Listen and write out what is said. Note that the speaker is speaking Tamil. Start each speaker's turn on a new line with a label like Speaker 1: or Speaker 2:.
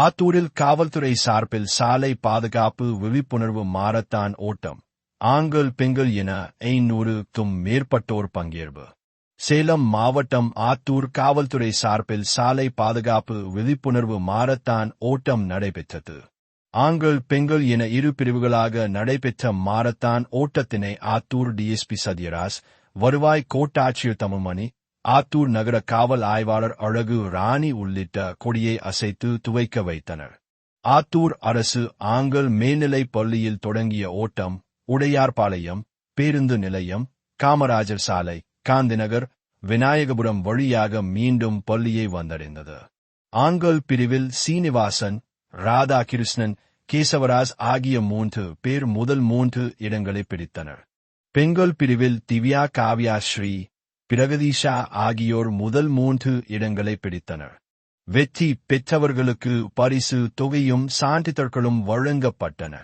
Speaker 1: ஆத்தூரில் காவல்துறை சார்பில் சாலை பாதுகாப்பு விழிப்புணர்வு மாரத்தான் ஓட்டம். ஆண்கள் பெண்கள் என 500க்கும் மேற்பட்டோர் பங்கேற்பு. சேலம் மாவட்டம் ஆத்தூர் காவல்துறை சார்பில் சாலை பாதுகாப்பு விழிப்புணர்வு மாரத்தான் ஓட்டம் நடைபெற்றது. ஆண்கள் பெண்கள் என இரு பிரிவுகளாக நடைபெற்ற மாரத்தான் ஓட்டத்தினை ஆத்தூர் டிஎஸ்பி சத்யராஜ், வருவாய் கோட்டாட்சியர் தமிழ்மணி, ஆத்தூர் நகர காவல் ஆய்வாளர் அழகு ராணி உள்ளிட்ட கொடியை அசைத்து துவக்க வைத்தனர். ஆத்தூர் அரசு ஆண்கள் மேல்நிலைப் பள்ளியில் தொடங்கிய ஓட்டம் உடையார்பாளையம் பேருந்து நிலையம், காமராஜர் சாலை, காந்திநகர், விநாயகபுரம் வழியாக மீண்டும் பள்ளியை வந்தடைந்தது. ஆண்கள் பிரிவில் சீனிவாசன், ராதாகிருஷ்ணன், கேசவராஜ் ஆகிய 3 பேர் முதல் 3 இடங்களை பிடித்தனர். பெண்கள் பிரிவில் திவ்யா, காவ்யா, ஸ்ரீ, பிரகதீஷா ஆகியோர் முதல் 3 இடங்களை பிடித்தனர். வெற்றி பெற்றவர்களுக்கு பரிசு தொகையும் சான்றிதழ்களும் வழங்கப்பட்டன.